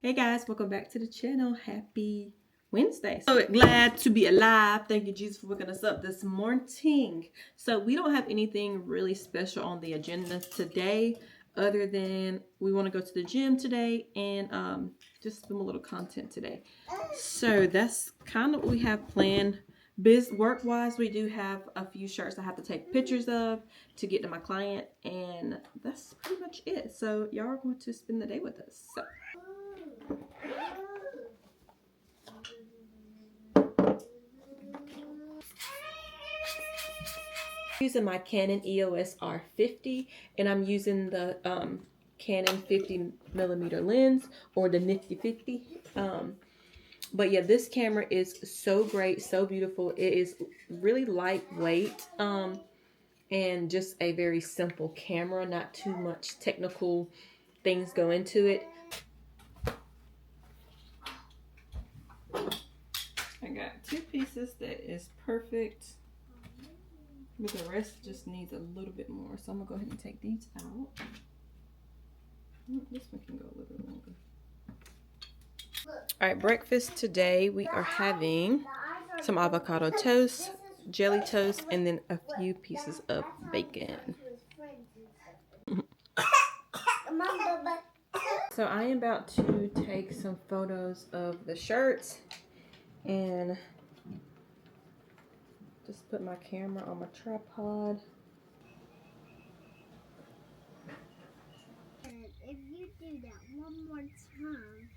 Hey guys, welcome back to the channel. Happy Wednesday. So glad to be alive. Thank you, Jesus, for waking us up this morning. So we don't have anything really special on the agenda today other than we want to go to the gym today and just film a little content today. So that's kind of what we have planned. Work-wise, we do have a few shirts I have to take pictures of to get to my client, and that's pretty much it. So y'all are going to spend the day with us. So using my Canon EOS R50, and I'm using the Canon 50mm lens, or the Nifty 50. But yeah, this camera is so great, so beautiful. It is really lightweight and just a very simple camera. Not too much technical things go into it. I got two pieces that is perfect, but the rest just needs a little bit more. So I'm gonna go ahead and take these out. This one can go a little bit longer. All right, breakfast today we are having some avocado toast, jelly toast, and then a few pieces of bacon. So I am about to take some photos of the shirts and just put my camera on my tripod. And if you do that one more time,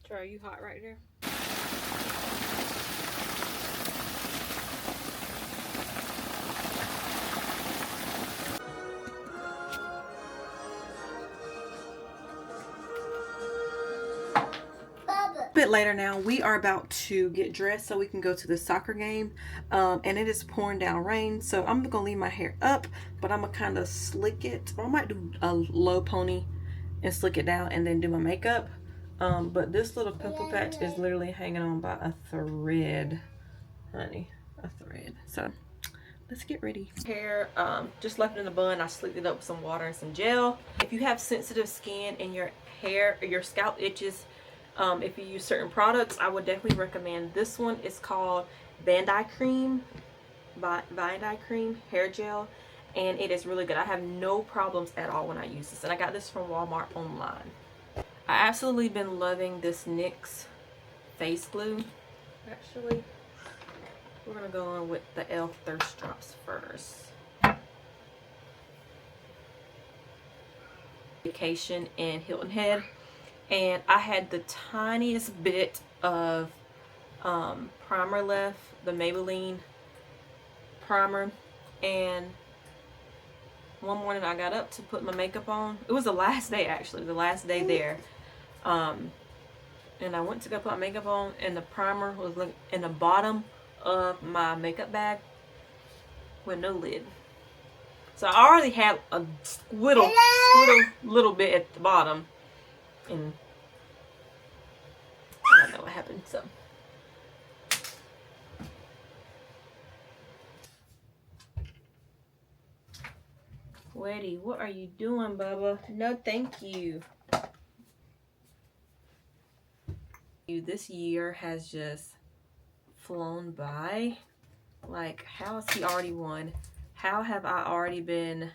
Troy, are you hot right there? A bit later now, we are about to get dressed so we can go to the soccer game, and it is pouring down rain, so I'm gonna leave my hair up, but I'm gonna kind of slick it, or I might do a low pony and slick it down and then do my makeup. But this little pimple patch is literally hanging on by a thread, honey, a thread. So let's get ready. Hair just left it in the bun. I slicked it up with some water and some gel. If you have sensitive skin and your hair or your scalp itches, if you use certain products, I would definitely recommend this one. It's called Bandai Cream hair gel, and it is really good. I have no problems at all when I use this, and I got this from Walmart online. I absolutely been loving this NYX face glue. Actually, we're gonna go on with the e.l.f. Thirst Drops first. Vacation in Hilton Head, and I had the tiniest bit of primer left, the Maybelline primer, and one morning I got up to put my makeup on. It was the last day, actually, the last day there, and I went to go put my makeup on, and the primer was in the bottom of my makeup bag with no lid. So I already had a squirtle little bit at the bottom, and I don't know what happened. So Weddy, what are you doing, Bubba? No, thank you. This year has just flown by. Like, how has he already won? How have I already been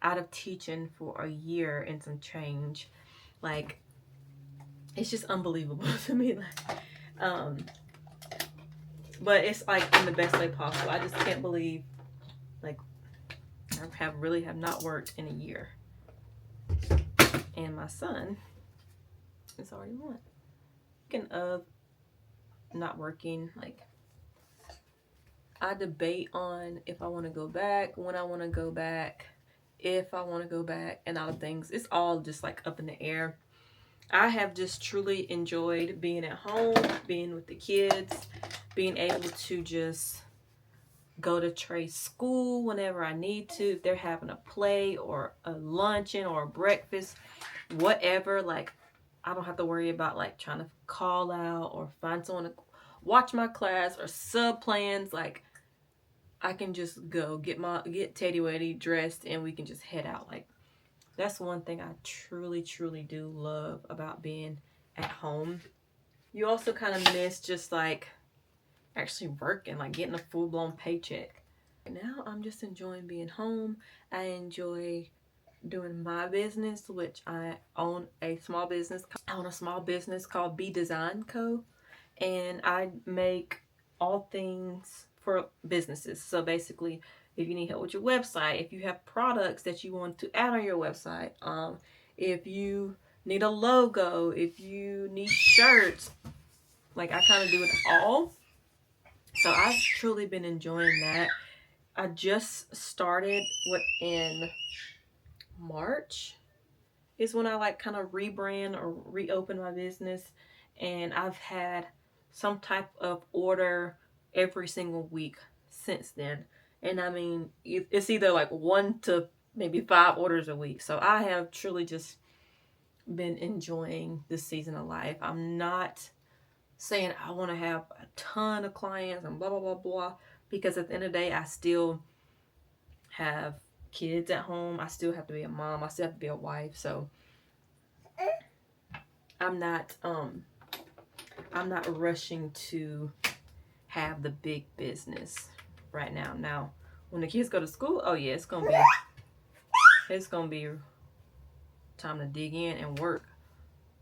out of teaching for a year and some change? Like, it's just unbelievable to me. Like, but it's like in the best way possible. I just can't believe, like, I really have not worked in a year, and my son has already won. Speaking of not working, like, I debate on if I want to go back, when I want to go back, if I want to go back, and all the things. It's all just like up in the air. I have just truly enjoyed being at home, being with the kids, being able to just go to Trey's school whenever I need to. If they're having a play or a luncheon or a breakfast, whatever, like, I don't have to worry about like trying to call out or find someone to watch my class or sub plans. Like, I can just go get Teddy Weddy dressed and we can just head out. Like, That's one thing I truly, truly do love about being at home. You also kind of miss just like actually working, like getting a full-blown paycheck. Right now, I'm just enjoying being home. I enjoy doing my business, which I own a small business. I own a small business called Be Design Co. And I make all things for businesses. So basically, if you need help with your website, if you have products that you want to add on your website, if you need a logo, if you need shirts, like I kind of do it all. So I've truly been enjoying that. I just started in March is when I like kind of rebrand or reopen my business, and I've had some type of order every single week since then. And I mean, it's either like 1 to maybe 5 orders a week. So I have truly just been enjoying this season of life. I'm not saying I want to have a ton of clients and blah blah blah blah, because at the end of the day I still have kids at home. I still have to be a mom. I still have to be a wife. So I'm not rushing to have the big business right now. Now, when the kids go to school, oh yeah, it's gonna be time to dig in and work.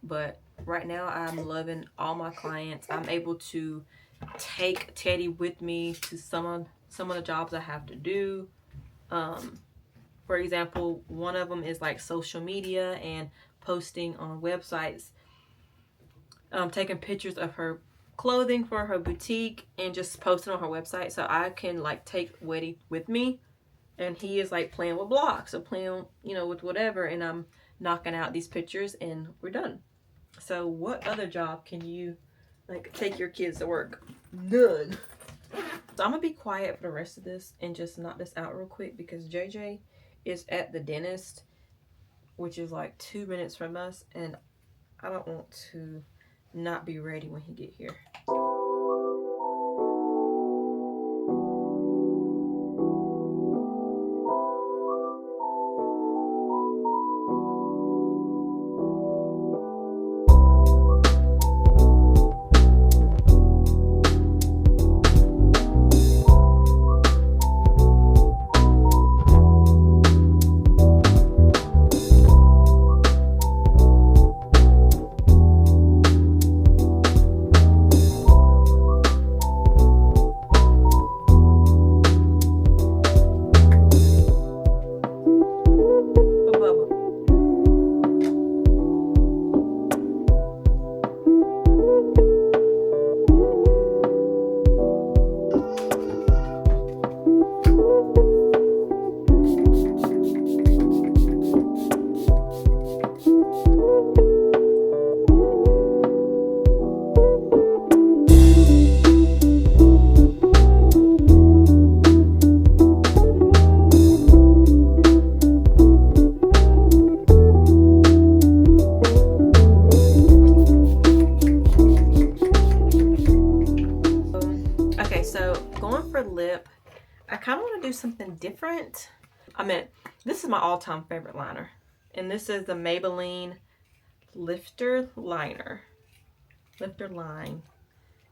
But right now, I'm loving all my clients. I'm able to take Teddy with me to some of the jobs I have to do. For example, one of them is like social media and posting on websites, taking pictures of her clothing for her boutique and just posting on her website. So I can like take Weddy with me, and he is like playing with blocks or playing, with whatever, and I'm knocking out these pictures and we're done. So what other job can you like take your kids to work? None. So I'm gonna be quiet for the rest of this and just knock this out real quick because JJ is at the dentist, which is like 2 minutes from us, and I don't want to not be ready when he get here. Lip, I kind of want to do something different. This is my all-time favorite liner, and this is the Maybelline Lifter Line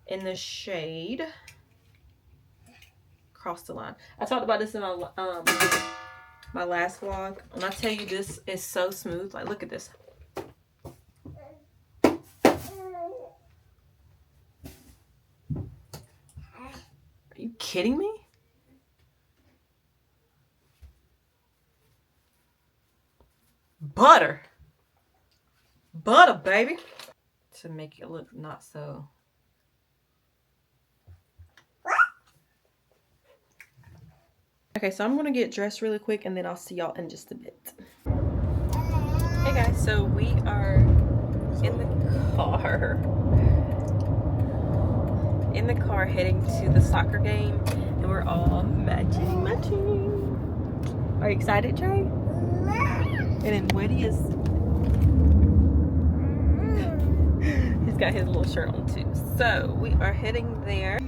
in the shade Cross the Line. I talked about this in my my last vlog. When I tell you this is so smooth, like look at this. Are you kidding me? Butter, baby, to make it look not so. Okay, so I'm gonna get dressed really quick and then I'll see y'all in just a bit. Hey guys, so we are in the car heading to the soccer game, and we're all matching. Are you excited, Trey? And then Woody is he's got his little shirt on too. So we are heading there.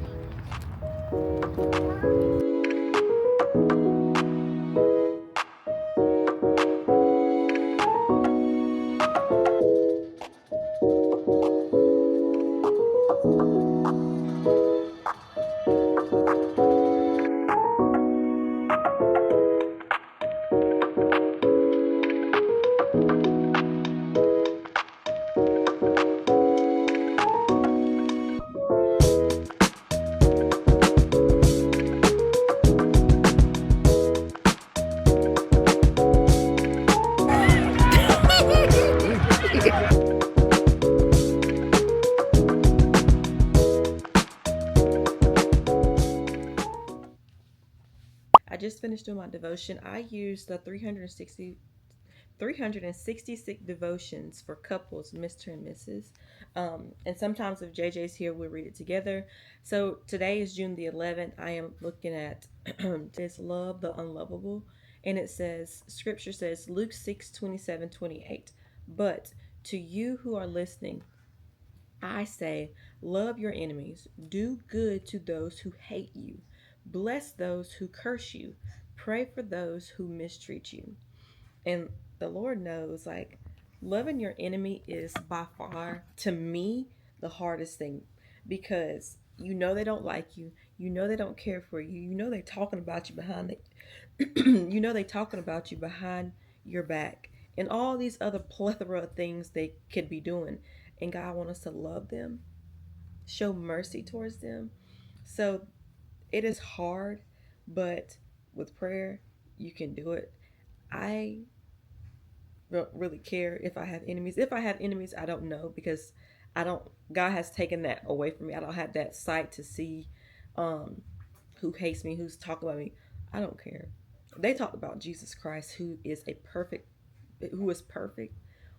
just finished doing my devotion. I used the 366 devotions for couples, Mr. and Mrs. And sometimes if JJ's here, we'll read it together. So today is June the 11th. I am looking at this love the unlovable. And it says, scripture says, Luke 6:27-28. But to you who are listening, I say, love your enemies, do good to those who hate you, bless those who curse you, pray for those who mistreat you. And the Lord knows, like, loving your enemy is by far, to me, the hardest thing, because you know they don't like you, you know they don't care for you, you know they talking about you behind you know they talking about you behind your back, and all these other plethora of things they could be doing. And God wants us to love them, show mercy towards them. So it is hard, but with prayer, you can do it. I don't really care if I have enemies. If I have enemies, I don't know, because I don't. God has taken that away from me. I don't have that sight to see who hates me, who's talking about me. I don't care. They talked about Jesus Christ, who is perfect.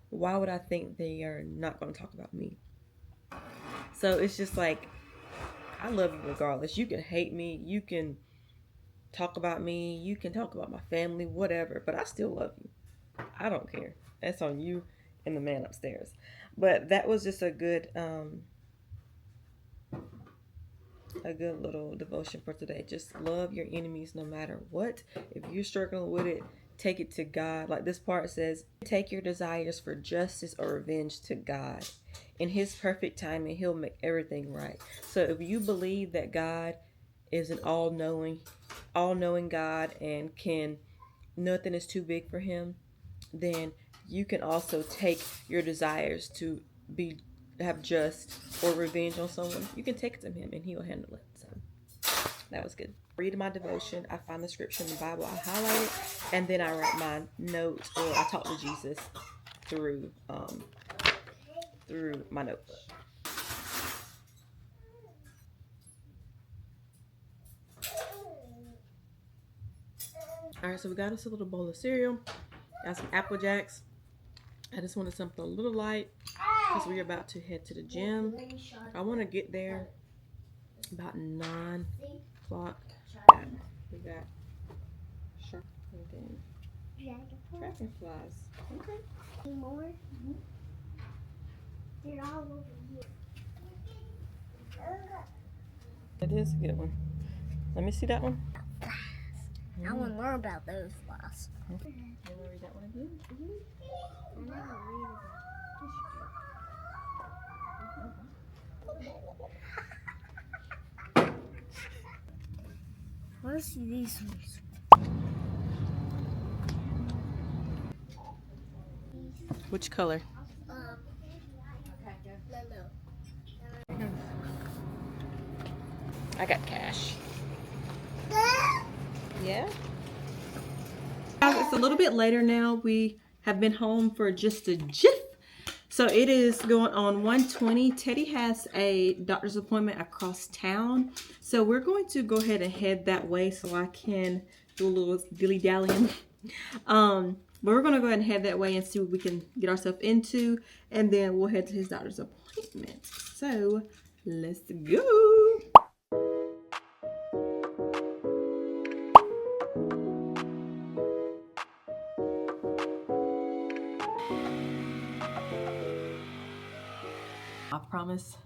Why would I think they are not going to talk about me? So it's just like, I love you regardless. You can hate me. You can talk about me. You can talk about my family, whatever. But I still love you. I don't care. That's on you and the man upstairs. But that was just a good little devotion for today. Just love your enemies no matter what. If you're struggling with it, take it to God. Like this part says, take your desires for justice or revenge to God. In his perfect timing, he'll make everything right. So if you believe that God is an all-knowing God, and nothing is too big for him, then you can also take your desires to have just or revenge on someone. You can take it to him and he'll handle it. So that was good. Reading my devotion, I find the scripture in the Bible, I highlight it, and then I write my notes, or I talk to Jesus through my notebook. Alright, so we got us a little bowl of cereal, got some Apple Jacks. I just wanted something a little light because we're about to head to the gym. I want to get there about 9 o'clock. We got shark and then dragonflies. Okay. More? They're all over here. That is a good one. Let me see that one. I want to learn about those flies. Okay. You want to read that one again? I never read about I want to see these ones. Which color? I got cash. Yeah. It's a little bit later now. We have been home for just a jiff. So it is going on 1:20. Teddy has a doctor's appointment across town. So we're going to go ahead and head that way so I can do a little dilly-dallying. But we're going to go ahead and head that way and see what we can get ourselves into. And then we'll head to his doctor's appointment. So let's go. I promise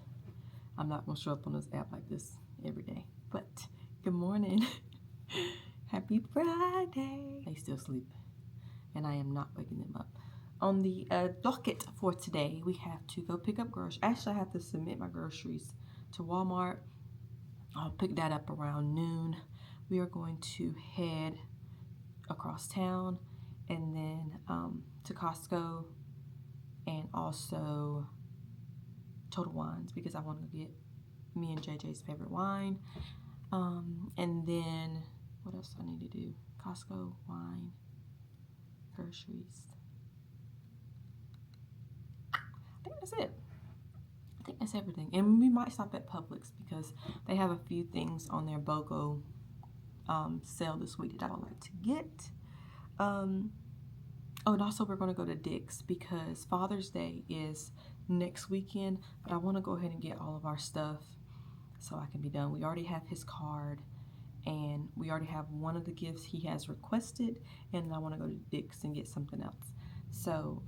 I'm not going to show up on this app like this every day. But good morning. Happy Friday. They still sleep, and I am not waking them up. On the docket for today, we have to go pick up groceries. Actually, I have to submit my groceries to Walmart. I'll pick that up around noon. We are going to head across town and then to Costco, and also Total Wines, because I want to get me and JJ's favorite wine. And then what else do I need to do? Costco, wine, groceries. I think that's it. I think that's everything. And we might stop at Publix because they have a few things on their BOGO sale this week that I would like to get. Oh, and also we're going to go to Dick's because Father's Day is next weekend, but I want to go ahead and get all of our stuff so I can be done. We already have his card, and we already have one of the gifts he has requested, and I want to go to Dick's and get something else. So,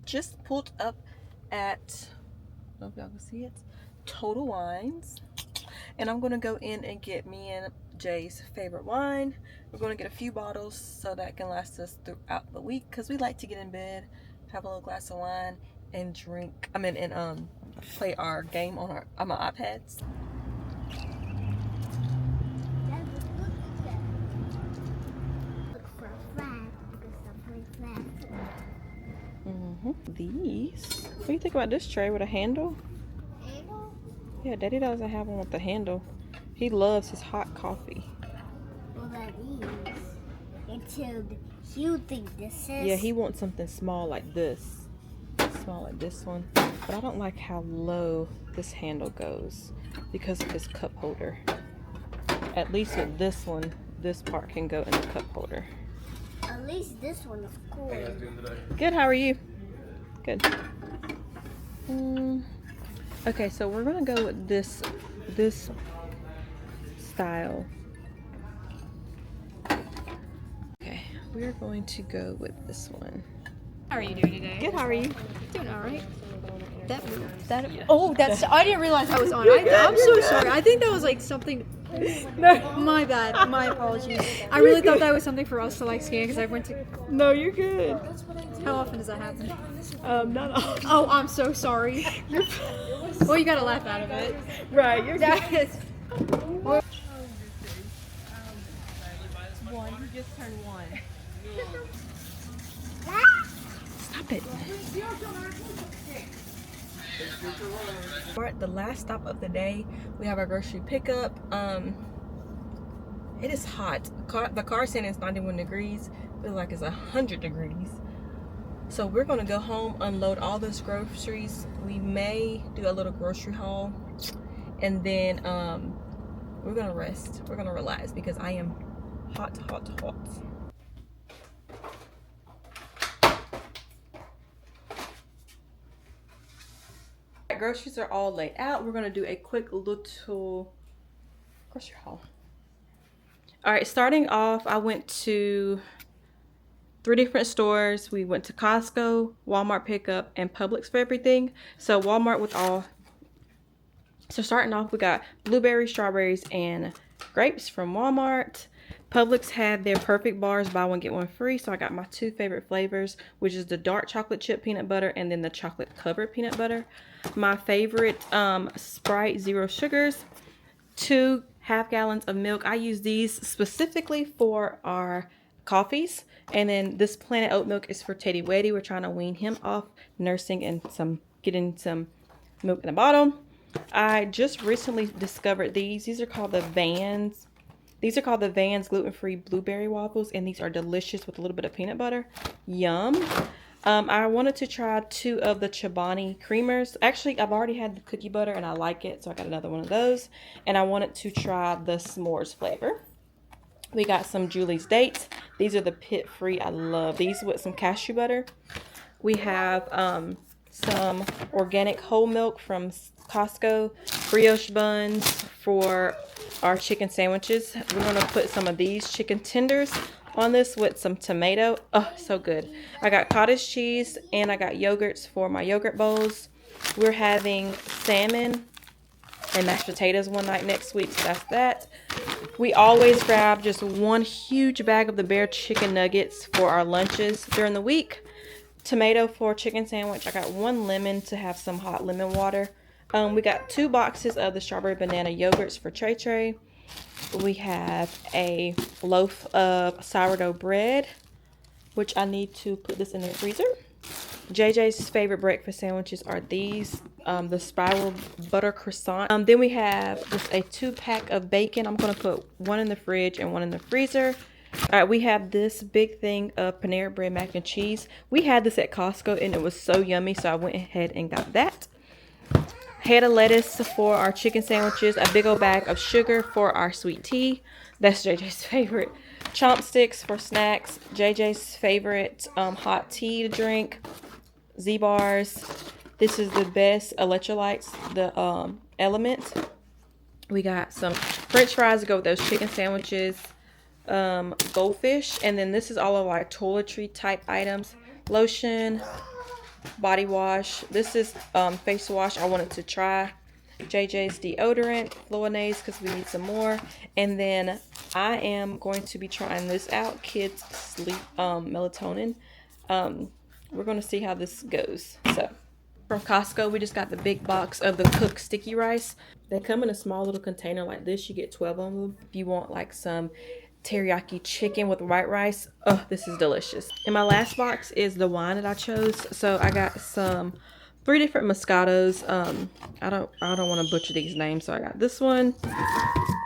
just pulled up at, I don't know if y'all can see it, Total Wines, and I'm going to go in and get me and Jay's favorite wine. We're going to get a few bottles so that can last us throughout the week, because we like to get in bed, have a little glass of wine, and drink, and play our game on our iPads. These. What do you think about this tray with a handle? Handle? Yeah, Daddy doesn't have one with the handle. He loves his hot coffee. Well, that is. Until you think this is. Yeah, he wants something small like this. Small like this one. But I don't like how low this handle goes because of his cup holder. At least with this one, this part can go in the cup holder. At least this one is cool. Hey, guys, doing today? Good, how are you? Good. Okay, so we're gonna go with this style. Okay, we're going to go with this one. How are you doing today? Good, how are you? Doing all right. Oh, that's. I didn't realize that was on. I'm so sorry. I think that was like something. No, my bad. My apologies. I really thought that was something for us to like scan because I went to. No, you're good. How often does that happen? Not all. Oh, I'm so sorry. Well, you gotta laugh out of it. Right, you're good. Well, One, you just turned one. Stop it. We're at the last stop of the day. We have our grocery pickup. It is hot. The car saying it's 91 degrees. Feels like it's 100 degrees. So we're gonna go home, unload all those groceries. We may do a little grocery haul, and then we're gonna rest. We're gonna relax because I am hot. Groceries are all laid out. We're gonna do a quick little grocery haul. All right, starting off, I went to 3 different stores. We went to Costco, Walmart pickup, and Publix for everything. So Walmart with all. So starting off, we got blueberries, strawberries, and grapes from Walmart. Publix had their perfect bars, buy one get one free. So I got my 2 favorite flavors, which is the dark chocolate chip peanut butter and then the chocolate covered peanut butter. My favorite Sprite Zero Sugars, 2 half gallons of milk. I use these specifically for our coffees. And then this Planet Oat milk is for Teddy Weddy. We're trying to wean him off nursing and getting some milk in a bottle. I just recently discovered these. These are called the Vans. These are called the Vans gluten-free blueberry waffles, and these are delicious with a little bit of peanut butter. Yum. I wanted to try 2 of the Chobani creamers. Actually, I've already had the cookie butter and I like it, so I got another one of those. And I wanted to try the s'mores flavor. We got some Julie's dates. These are the pit-free. I love these with some cashew butter. We have some organic whole milk from Costco, brioche buns for our chicken sandwiches. We're going to put some of these chicken tenders on this with some tomato. Oh, so good. I got cottage cheese and I got yogurts for my yogurt bowls. We're having salmon and mashed potatoes one night next week, so that's that. We always grab just 1 huge bag of the Bear chicken nuggets for our lunches during the week. Tomato for chicken sandwich. I got 1 lemon to have some hot lemon water. We got 2 boxes of the strawberry banana yogurts for Trey Trey. We have a loaf of sourdough bread, which I need to put this in the freezer. JJ's favorite breakfast sandwiches are these, the spiral butter croissant. Then we have just a 2-pack of bacon. I'm going to put 1 in the fridge and 1 in the freezer. All right, we have this big thing of Panera Bread mac and cheese. We had this at Costco and it was so yummy, so I went ahead and got that. head of lettuce for our chicken sandwiches, a big old bag of sugar for our sweet tea. That's JJ's favorite. Chopsticks for snacks. JJ's favorite hot tea to drink. Z-bars. This is the best electrolytes, the Element. We got some French fries to go with those chicken sandwiches. Goldfish, and then this is all of our toiletry type items. Lotion, body wash. This is face wash I wanted to try. JJ's deodorant, Flonase, because we need some more. And then I am going to be trying this out, Kids Sleep Melatonin. We're going to see how this goes. So from Costco, we just got the big box of the cooked sticky rice. They come in a small little container like this. You get 12 of them. If you want like some teriyaki chicken with white rice, oh, this is delicious. And my last box is the wine that I chose. So I got 3 different Moscatos. I don't want to butcher these names, so I got this one,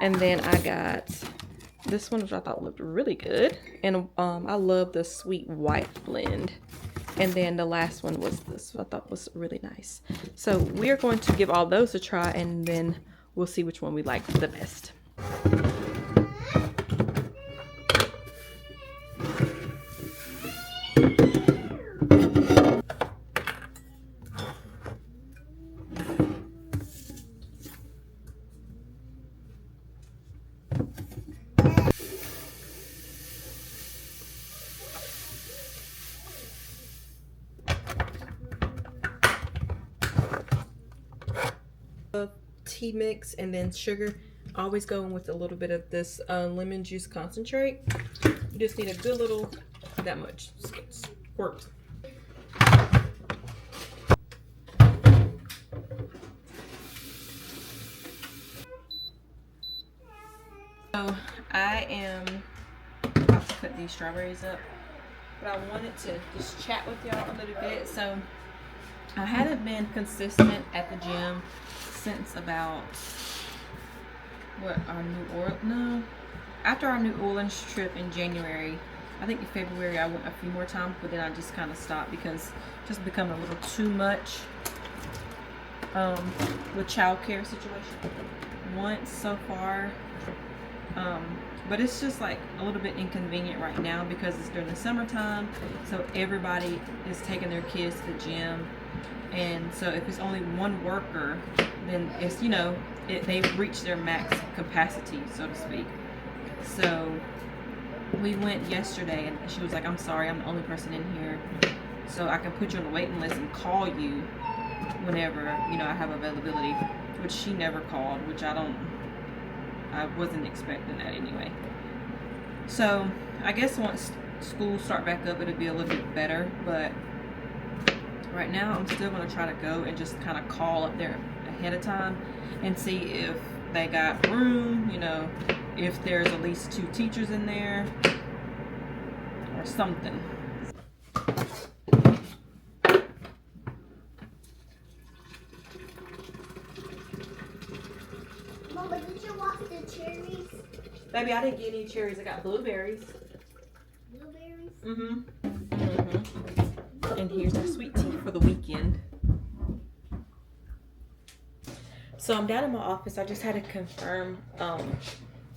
and then I got this one, which I thought looked really good, and I love the sweet white blend. And then the last one was this, I thought was really nice. So we are going to give all those a try, and then we'll see which one we like the best. Tea mix and then sugar. Always going with a little bit of this lemon juice concentrate. You just need a good little, that much squirt. So I am about to cut these strawberries up, but I wanted to just chat with y'all a little bit. So I haven't been consistent at the gym since about after our New Orleans trip in January. I think in February I went a few more times, but then I just kind of stopped because it just become a little too much with childcare situation once so far. But it's just like a little bit inconvenient right now because it's during the summertime, so everybody is taking their kids to the gym. And so if it's only one worker, then it's, you know, they've reached their max capacity, so to speak. So we went yesterday and she was like, I'm sorry, I'm the only person in here, so I can put you on the waiting list and call you whenever, you know, I have availability, which she never called, which I wasn't expecting that anyway. So I guess once school start back up, it'll be a little bit better, but right now I'm still going to try to go and just kind of call up there ahead of time and see if they got room, you know, if there's at least 2 teachers in there or something. Mama, did you want the cherries? Baby, I didn't get any cherries. I got blueberries. Blueberries? And here's our sweet tea for the weekend. So I'm down in my office. I just had to confirm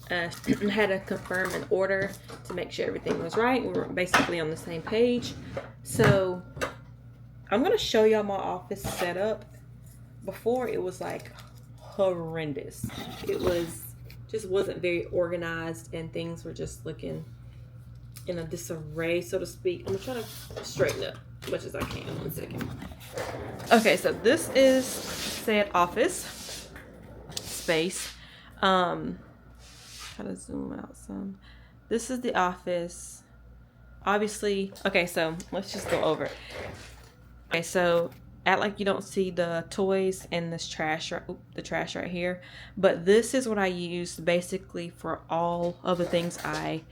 an order to make sure everything was right. We were basically on the same page. So I'm gonna show y'all my office setup. Before, it was like horrendous. It just wasn't very organized, and things were just looking in a disarray, so to speak. I'm gonna try to straighten up as much as I can. 1 second. Okay, so this is said office space. Try to zoom out some. This is the office. Obviously, okay, so let's just go over. Okay, so act like you don't see the toys and this trash, the trash right here. But this is what I use basically for all of the things I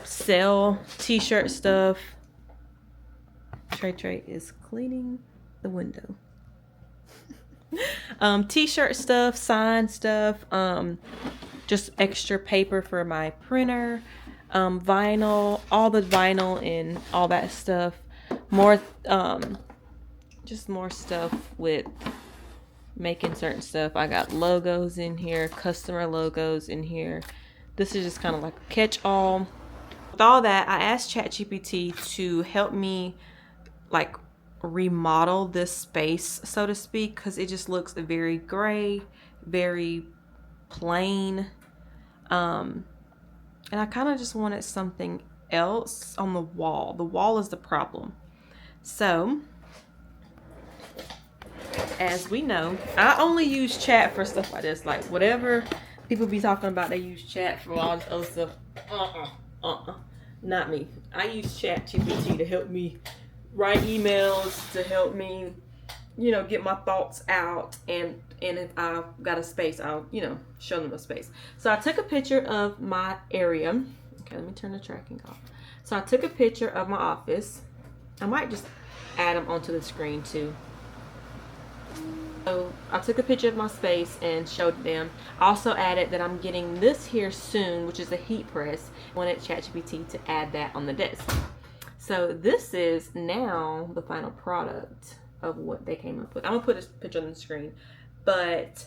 sell. T-shirt stuff. Trey is cleaning the window. T-shirt stuff, sign stuff, just extra paper for my printer, vinyl, all the vinyl and all that stuff. More, just more stuff with making certain stuff. I got logos in here, customer logos in here. This is just kind of like a catch-all. With all that, I asked ChatGPT to help me like remodel this space, so to speak, because it just looks very gray, very plain. And I kind of just wanted something else on the wall. The wall is the problem. So, as we know, I only use chat for stuff like this. Like whatever people be talking about, they use chat for all this other stuff. Not me. I use ChatGPT to help me write emails, to help me, you know, get my thoughts out. And if I've got a space, I'll, you know, show them a space. So I took a picture of my area. Okay, let me turn the tracking off. So I took a picture of my office. I might just add them onto the screen too. So I took a picture of my space and showed them. I also added that I'm getting this here soon, which is a heat press. I wanted ChatGPT to add that on the desk. So this is now the final product of what they came up with. I'm gonna put this picture on the screen, but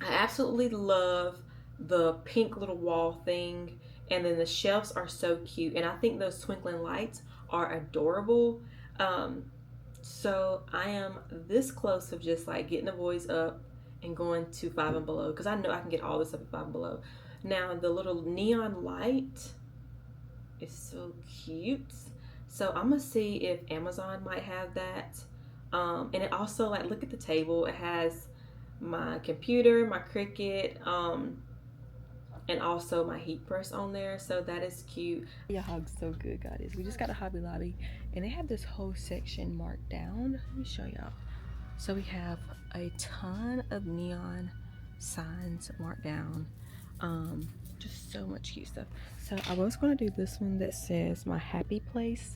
I absolutely love the pink little wall thing, and then the shelves are so cute, and I think those twinkling lights are adorable. So I am this close of just like getting the boys up and going to 5 and Below, because I know I can get all this up at 5 and Below. Now the little neon light is so cute, so I'm gonna see if Amazon might have that. And it also, like, look at the table, it has my computer, my Cricut, and also my heat press on there, so that is cute. Your hog's so good, guys. We just got a Hobby Lobby and they have this whole section marked down. Let me show y'all. So we have a ton of neon signs marked down. Just so much cute stuff. So I was going to do this one that says my happy place,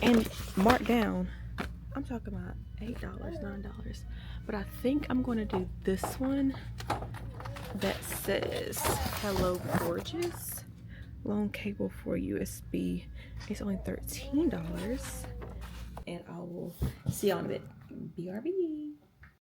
and marked down, I'm talking about $8, $9, but I think I'm going to do this one that says hello gorgeous, long cable for USB. It's only $13, and I will see y'all in a bit. BRB.